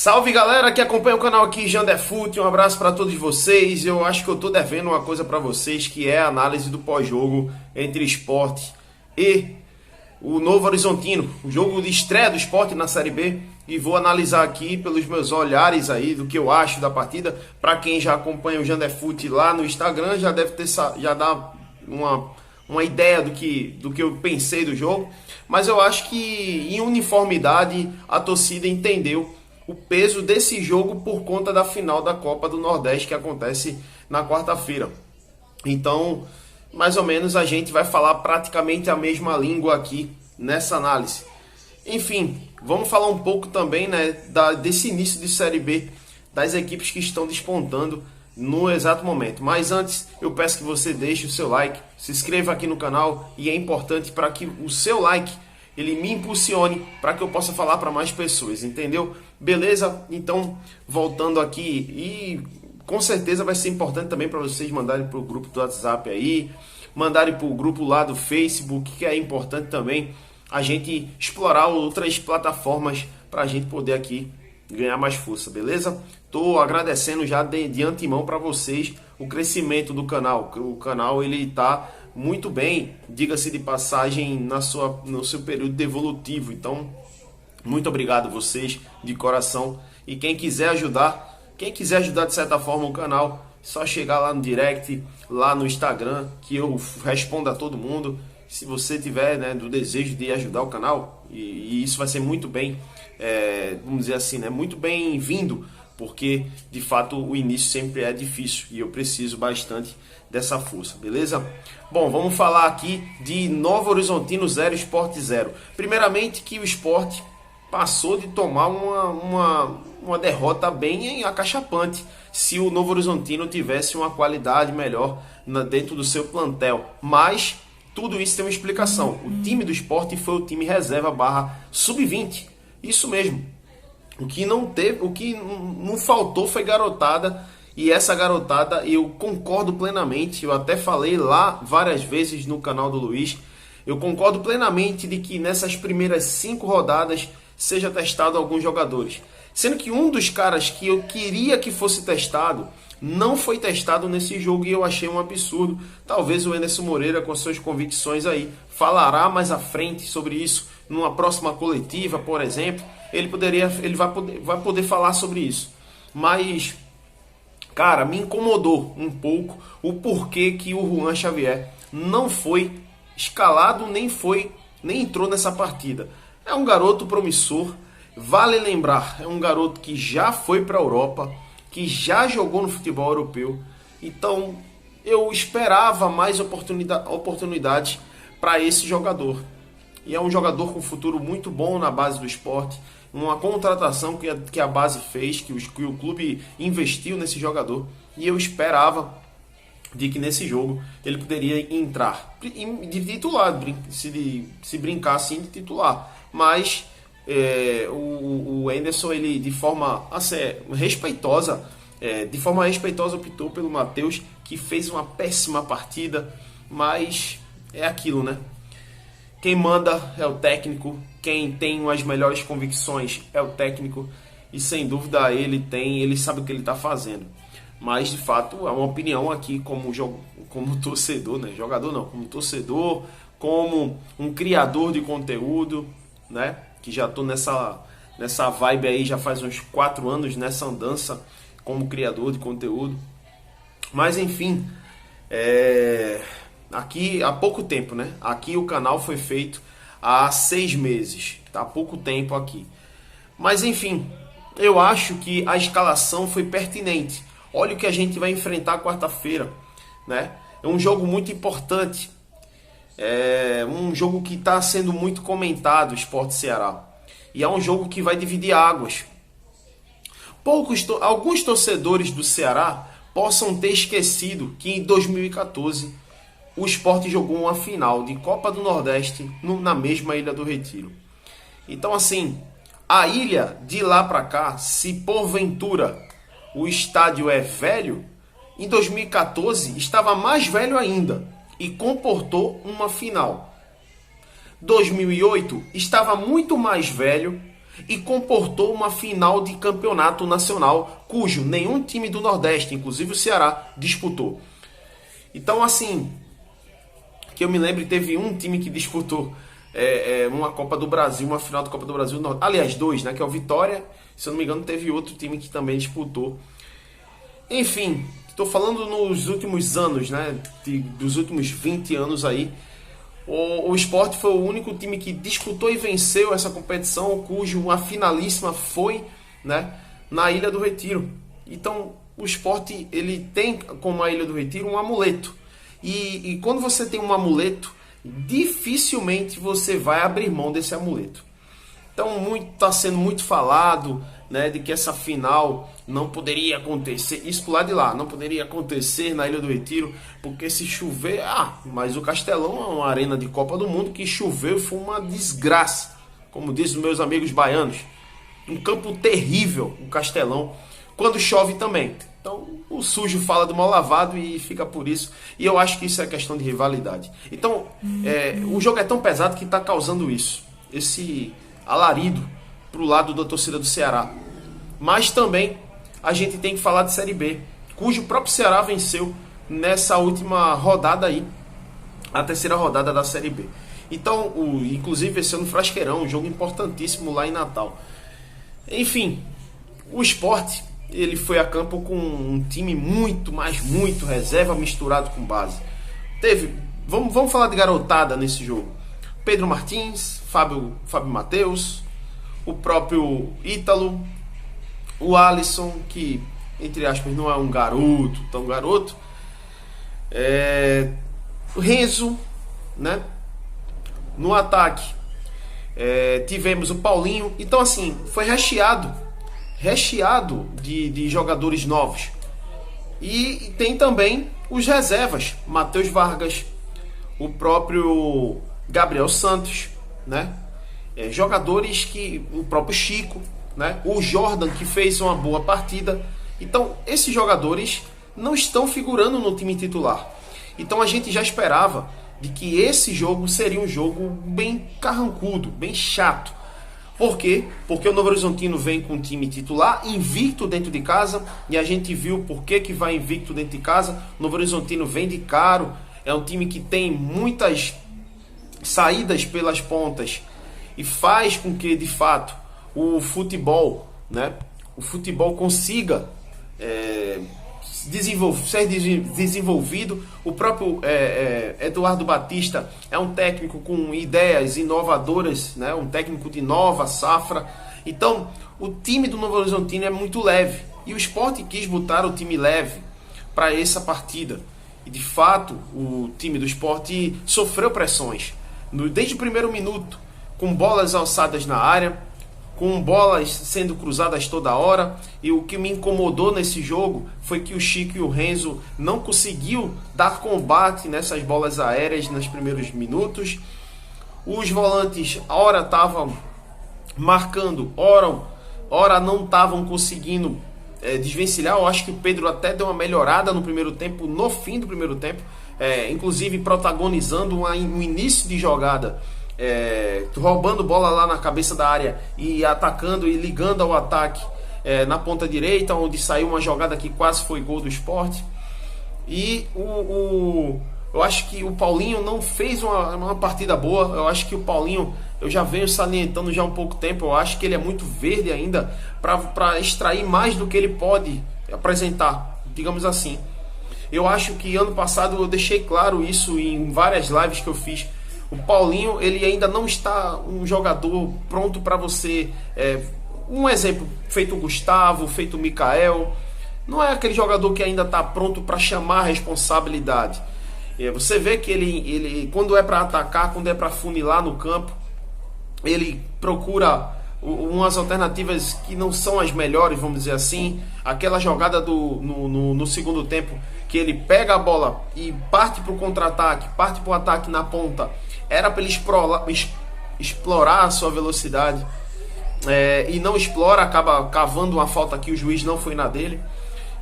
Salve galera que acompanha o canal aqui, Janderfut, um abraço para todos vocês. Eu acho que eu tô devendo uma coisa para vocês, que é a análise do pós-jogo entre Sport e o Novo Horizontino, o jogo de estreia do Sport na Série B, e vou analisar aqui pelos meus olhares aí do que eu acho da partida. Para quem já acompanha o Janderfut lá no Instagram, já deve ter já dá uma ideia do que eu pensei do jogo, mas eu acho que em uniformidade a torcida entendeu o peso desse jogo por conta da final da Copa do Nordeste que acontece na quarta-feira. Então, mais ou menos a gente vai falar praticamente a mesma língua aqui nessa análise. Enfim, vamos falar um pouco também, né, desse início de Série B, das equipes que estão despontando no exato momento. Mas antes, eu peço que você deixe o seu like, se inscreva aqui no canal, e é importante para que o seu like ele me impulsione para que eu possa falar para mais pessoas, entendeu? Beleza? Então, voltando aqui, e com certeza vai ser importante também para vocês mandarem para o grupo do WhatsApp aí, mandarem para o grupo lá do Facebook, que é importante também a gente explorar outras plataformas para a gente poder aqui ganhar mais força, beleza? Tô agradecendo já de antemão para vocês o crescimento do canal. O canal ele tá muito bem, diga-se de passagem, no seu período evolutivo. Então, muito obrigado vocês de coração. E quem quiser ajudar de certa forma o canal, só chegar lá no direct, lá no Instagram, que eu respondo a todo mundo. Se você tiver, né, do desejo de ajudar o canal, e isso vai ser muito bem, vamos dizer assim, né, muito bem-vindo, porque de fato o início sempre é difícil e eu preciso bastante dessa força, beleza? Bom, vamos falar aqui de Novo Horizontino 0, Sport 0. Primeiramente que o Sport passou de tomar uma derrota bem acachapante se o Novo Horizontino tivesse uma qualidade melhor dentro do seu plantel, mas tudo isso tem uma explicação. O time do Sport foi o time reserva / sub-20, isso mesmo. O que não faltou foi garotada, e essa garotada eu concordo plenamente. Eu até falei lá várias vezes no canal do Luiz. Eu concordo plenamente de que nessas primeiras 5 rodadas seja testado alguns jogadores, sendo que um dos caras que eu queria que fosse testado não foi testado nesse jogo, e eu achei um absurdo. Talvez o Enderson Moreira, com suas convicções aí, falará mais à frente sobre isso numa próxima coletiva, por exemplo. Ele vai poder falar sobre isso. Mas, cara, me incomodou um pouco o porquê que o Juan Xavier não foi escalado, nem entrou nessa partida. É um garoto promissor, vale lembrar, é um garoto que já foi para a Europa, que já jogou no futebol europeu. Então, eu esperava mais oportunidades para esse jogador. E é um jogador com futuro muito bom na base do Sport. Uma contratação que a base fez, que o clube investiu nesse jogador. E eu esperava de que nesse jogo ele poderia entrar de titular, se brincar assim, de titular. Mas o Enderson, ele de forma respeitosa, optou pelo Matheus, que fez uma péssima partida. Mas é aquilo, né? Quem manda é o técnico, quem tem as melhores convicções é o técnico, e sem dúvida ele sabe o que ele está fazendo. Mas de fato é uma opinião aqui como torcedor, né? Jogador não, como torcedor, como um criador de conteúdo, né? Que já estou nessa vibe aí já faz uns 4 anos, nessa andança como criador de conteúdo. Mas enfim, aqui há pouco tempo, né? Aqui o canal foi feito há 6 meses, tá? Há pouco tempo aqui. Mas enfim, eu acho que a escalação foi pertinente. Olha o que a gente vai enfrentar quarta-feira, né? É um jogo muito importante. É um jogo que está sendo muito comentado, Sport Ceará. E é um jogo que vai dividir águas. Alguns torcedores do Ceará possam ter esquecido que em 2014 o Sport jogou uma final de Copa do Nordeste na mesma Ilha do Retiro. Então, assim, a ilha de lá para cá, se porventura o estádio é velho, em 2014 estava mais velho ainda e comportou uma final. 2008 estava muito mais velho, e comportou uma final de campeonato nacional, cujo nenhum time do Nordeste, inclusive o Ceará, disputou. Então, assim, que eu me lembro, teve um time que disputou uma Copa do Brasil, uma final da Copa do Brasil, aliás, dois, né, que é o Vitória. Se eu não me engano, teve outro time que também disputou. Enfim, estou falando nos últimos anos, né, dos últimos 20 anos aí. O Sport foi o único time que disputou e venceu essa competição, cujo a finalíssima foi, né, na Ilha do Retiro. Então, o Sport, ele tem como a Ilha do Retiro um amuleto. E quando você tem um amuleto, dificilmente você vai abrir mão desse amuleto. Então, está sendo muito falado, né, de que essa final não poderia acontecer, isso pro lado de lá, não poderia acontecer na Ilha do Retiro, porque se chover, mas o Castelão é uma arena de Copa do Mundo, que choveu foi uma desgraça, como dizem os meus amigos baianos, um campo terrível, o Castelão, quando chove também. Então, o sujo fala do mal lavado e fica por isso, e eu acho que isso é questão de rivalidade. Então, o jogo é tão pesado que está causando isso, esse alarido pro lado da torcida do Ceará. Mas também a gente tem que falar de Série B, cujo próprio Ceará venceu nessa última rodada aí, a terceira rodada da Série B. Então, inclusive esse ano Frasqueirão, um jogo importantíssimo lá em Natal. Enfim, o Sport, ele foi a campo com um time muito reserva misturado com base. Vamos falar de garotada nesse jogo. Pedro Martins, Fábio Matheus, o próprio Ítalo, o Alisson, que, entre aspas, não é um garoto, tão garoto. O Renzo, né? No ataque, tivemos o Paulinho. Então, assim, foi recheado de jogadores novos. E tem também os reservas, Matheus Vargas, o próprio Gabriel Santos, né? Jogadores que o próprio Chico, né? O Jordan, que fez uma boa partida. Então, esses jogadores não estão figurando no time titular. Então, a gente já esperava de que esse jogo seria um jogo bem carrancudo, bem chato. Por quê? Porque o Novo Horizontino vem com um time titular invicto dentro de casa, e a gente viu por que vai invicto dentro de casa. O Novo Horizontino vem de caro, é um time que tem muitas saídas pelas pontas e faz com que, de fato, o futebol, né, o futebol consiga ser desenvolvido. O próprio Eduardo Batista é um técnico com ideias inovadoras, né, um técnico de nova safra. Então, o time do Novo Horizontino é muito leve, e o Sport quis botar o time leve para essa partida. E, de fato, o time do Sport sofreu pressões desde o primeiro minuto, com bolas alçadas na área, com bolas sendo cruzadas toda hora. E o que me incomodou nesse jogo foi que o Chico e o Renzo não conseguiu dar combate nessas bolas aéreas nos primeiros minutos. Os volantes, ora estavam marcando, ora não estavam conseguindo desvencilhar. Eu acho que o Pedro até deu uma melhorada no primeiro tempo, no fim do primeiro tempo, inclusive protagonizando um início de jogada, roubando bola lá na cabeça da área e atacando e ligando ao ataque na ponta direita, onde saiu uma jogada que quase foi gol do Sport. E eu acho que o Paulinho não fez uma partida boa. Eu acho que o Paulinho, eu já venho salientando já há um pouco tempo, eu acho que ele é muito verde ainda para extrair mais do que ele pode apresentar, digamos assim. Eu acho que ano passado eu deixei claro isso em várias lives que eu fiz. O Paulinho, ele ainda não está um jogador pronto para você. Um exemplo, feito o Gustavo, feito o Mikael. Não é aquele jogador que ainda está pronto para chamar a responsabilidade. Você vê que ele quando é para atacar, quando é para funilar no campo, ele procura umas alternativas que não são as melhores, vamos dizer assim. Aquela jogada no segundo tempo, que ele pega a bola e parte para o contra-ataque, parte para o ataque na ponta, era para ele explorar a sua velocidade, e não explora, acaba cavando uma falta que o juiz não foi na dele.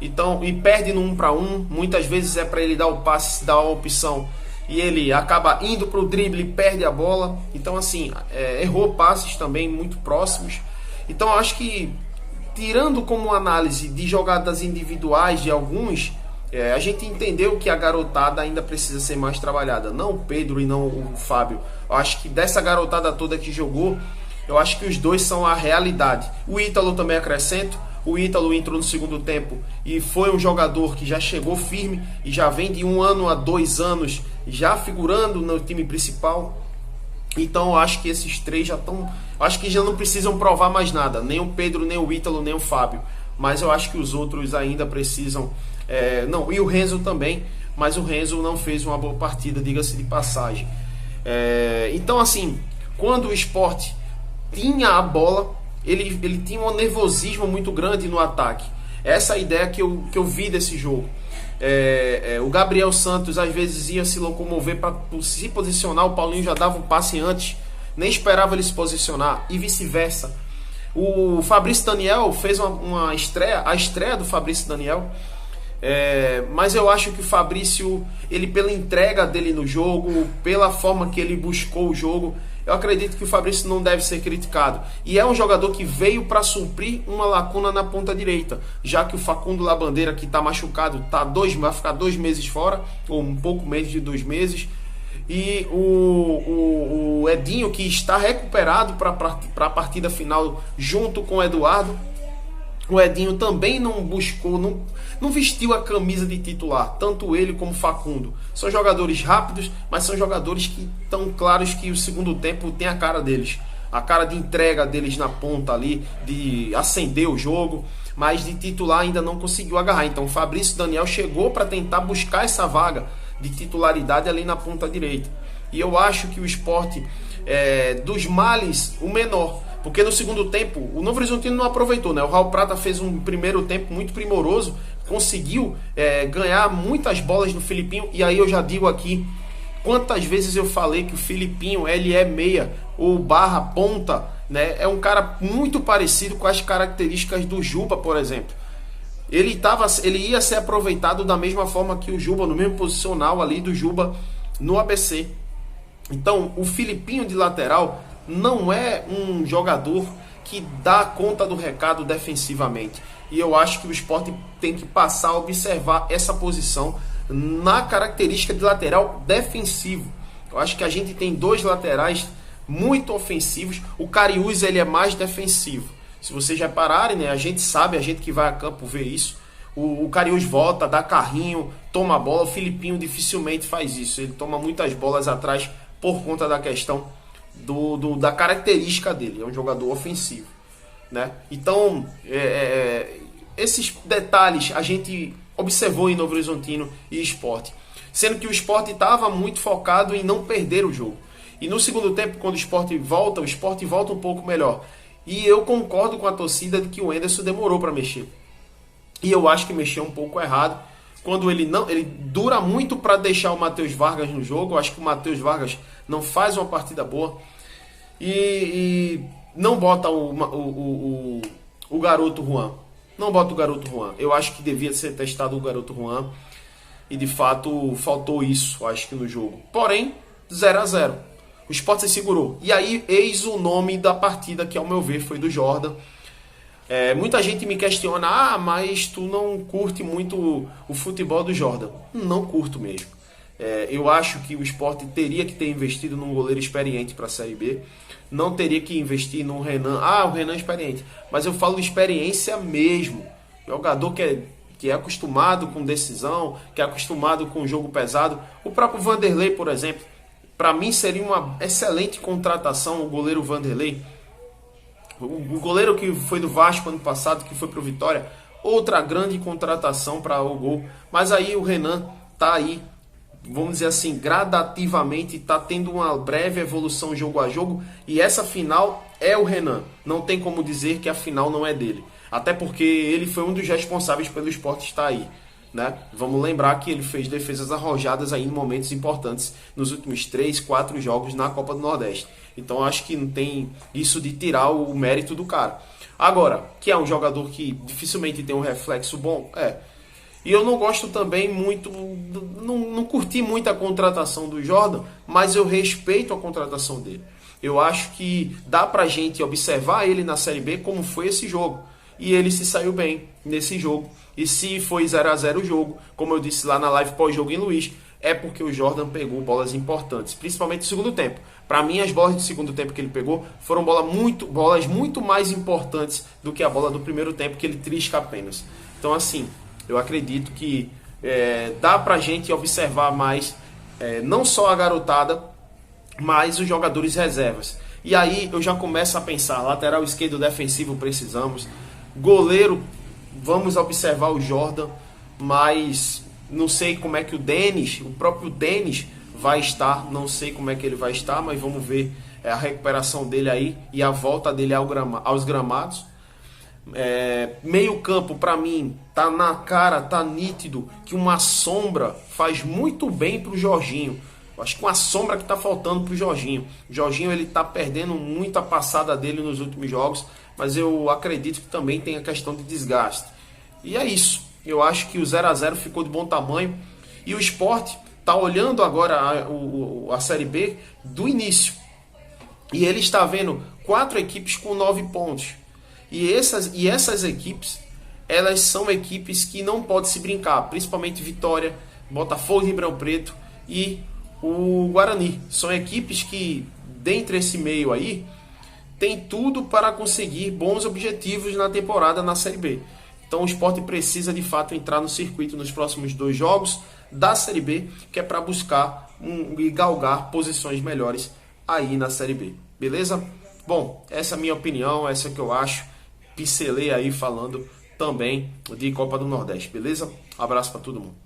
Então, e perde no 1 para 1, muitas vezes é para ele dar o passe, dar a opção, e ele acaba indo para o drible e perde a bola. Então, assim, errou passes também muito próximos. Então eu acho que, tirando como análise de jogadas individuais de alguns, a gente entendeu que a garotada ainda precisa ser mais trabalhada. Não o Pedro e não o Fábio. Eu acho que dessa garotada toda que jogou, eu acho que os dois são a realidade. O Ítalo também acrescento. O Ítalo entrou no segundo tempo e foi um jogador que já chegou firme e já vem de 1 ano a 2 anos já figurando no time principal. Então eu acho que esses três já estão... Acho que já não precisam provar mais nada. Nem o Pedro, nem o Ítalo, nem o Fábio. Mas eu acho que os outros ainda precisam... não, e o Renzo também. Mas o Renzo não fez uma boa partida, diga-se de passagem. Então assim, quando o Sport tinha a bola, ele tinha um nervosismo muito grande no ataque. Essa é a ideia que eu vi desse jogo. O Gabriel Santos às vezes ia se locomover para se posicionar, o Paulinho já dava um passe antes, nem esperava ele se posicionar, e vice-versa. O Fabrício Daniel fez uma estreia, a estreia do Fabrício Daniel, mas eu acho que o Fabrício, ele, pela entrega dele no jogo, pela forma que ele buscou o jogo, eu acredito que o Fabrício não deve ser criticado. E é um jogador que veio para suprir uma lacuna na ponta direita, já que o Facundo Labandeira, que está machucado, vai ficar 2 meses fora, ou um pouco menos de 2 meses. E o Edinho, que está recuperado para a partida final junto com o Eduardo. O Edinho também não buscou, não vestiu a camisa de titular, tanto ele como o Facundo. São jogadores rápidos, mas são jogadores que estão claros que o segundo tempo tem a cara deles. A cara de entrega deles na ponta ali, de acender o jogo, mas de titular ainda não conseguiu agarrar. Então o Fabrício Daniel chegou para tentar buscar essa vaga de titularidade ali na ponta direita. E eu acho que o Sport, dos males, o menor. Porque no segundo tempo, o Novo Horizontino não aproveitou, né? O Raul Prata fez um primeiro tempo muito primoroso, conseguiu ganhar muitas bolas no Filipinho. E aí eu já digo aqui, quantas vezes eu falei que o Filipinho, ele é meia ou barra ponta, né? É um cara muito parecido com as características do Juba, por exemplo. Ele ia ser aproveitado da mesma forma que o Juba, no mesmo posicional ali do Juba no ABC. Então, o Filipinho de lateral não é um jogador que dá conta do recado defensivamente. E eu acho que o Sport tem que passar a observar essa posição na característica de lateral defensivo. Eu acho que a gente tem 2 laterais muito ofensivos. O Cariús, ele é mais defensivo. Se vocês repararem, né, a gente sabe, a gente que vai a campo vê isso. O Cariús volta, dá carrinho, toma a bola. O Filipinho dificilmente faz isso. Ele toma muitas bolas atrás por conta da questão da característica dele. É um jogador ofensivo, né? Então, esses detalhes a gente observou em Novo Horizontino e Sport. Sendo que o Sport estava muito focado em não perder o jogo. E no segundo tempo, quando o Sport volta um pouco melhor. E eu concordo com a torcida de que o Enderson demorou para mexer. E eu acho que mexeu um pouco errado. Quando ele dura muito para deixar o Matheus Vargas no jogo. Eu acho que o Matheus Vargas não faz uma partida boa. E não bota o garoto Juan. Não bota o garoto Juan. Eu acho que devia ser testado o garoto Juan. E de fato faltou isso, acho que no jogo. Porém, 0-0. O Sport se segurou. E aí, eis o nome da partida, que ao meu ver foi do Jordan. Muita gente me questiona, mas tu não curte muito o futebol do Jordan. Não curto mesmo. Eu acho que o Sport teria que ter investido num goleiro experiente para a Série B. Não teria que investir num Renan. O Renan é experiente. Mas eu falo experiência mesmo. Jogador que é acostumado com decisão, que é acostumado com jogo pesado. O próprio Vanderlei, por exemplo. Para mim seria uma excelente contratação o goleiro Vanderlei. O goleiro que foi do Vasco ano passado, que foi pro Vitória. Outra grande contratação para o gol. Mas aí o Renan tá aí, vamos dizer assim, gradativamente está tendo uma breve evolução jogo a jogo, e essa final é o Renan. Não tem como dizer que a final não é dele. Até porque ele foi um dos responsáveis pelo Sport estar aí, né? Vamos lembrar que ele fez defesas arrojadas aí em momentos importantes nos últimos 3, 4 jogos na Copa do Nordeste. Então acho que não tem isso de tirar o mérito do cara. Agora, que é um jogador que dificilmente tem um reflexo bom, E eu não gosto também muito, não curti muito a contratação do Jordan, mas eu respeito a contratação dele. Eu acho que dá pra gente observar ele na Série B como foi esse jogo. E ele se saiu bem nesse jogo. E se foi 0-0 o jogo, como eu disse lá na live pós-jogo em Luiz, é porque o Jordan pegou bolas importantes, principalmente no segundo tempo. Para mim, as bolas do segundo tempo que ele pegou foram bolas muito mais importantes do que a bola do primeiro tempo, que ele trisca apenas. Então, assim, eu acredito que dá pra gente observar mais, não só a garotada, mas os jogadores reservas. E aí eu já começo a pensar, lateral esquerdo defensivo precisamos, goleiro, vamos observar o Jordan, mas não sei como é que o próprio Denis vai estar, não sei como é que ele vai estar, mas vamos ver a recuperação dele aí e a volta dele aos gramados. Meio campo, para mim, tá na cara, tá nítido que uma sombra faz muito bem pro Jorginho. Eu acho que uma sombra que tá faltando pro Jorginho. O Jorginho, ele tá perdendo muito a passada dele nos últimos jogos, mas eu acredito que também tem a questão de desgaste. E é isso. Eu acho que o 0-0 ficou de bom tamanho. E o Sport tá olhando agora a Série B do início. E ele está vendo 4 equipes com 9 pontos. E essas equipes, elas são equipes que não pode se brincar. Principalmente Vitória, Botafogo, Ribeirão Preto e o Guarani. São equipes que, dentre esse meio aí, tem tudo para conseguir bons objetivos na temporada na Série B. Então o Sport precisa de fato entrar no circuito nos próximos 2 jogos da Série B, que é para buscar e galgar posições melhores aí na Série B. Beleza? Bom, essa é a minha opinião, essa que eu acho. Pincelei aí falando também de Copa do Nordeste. Beleza? Abraço para todo mundo.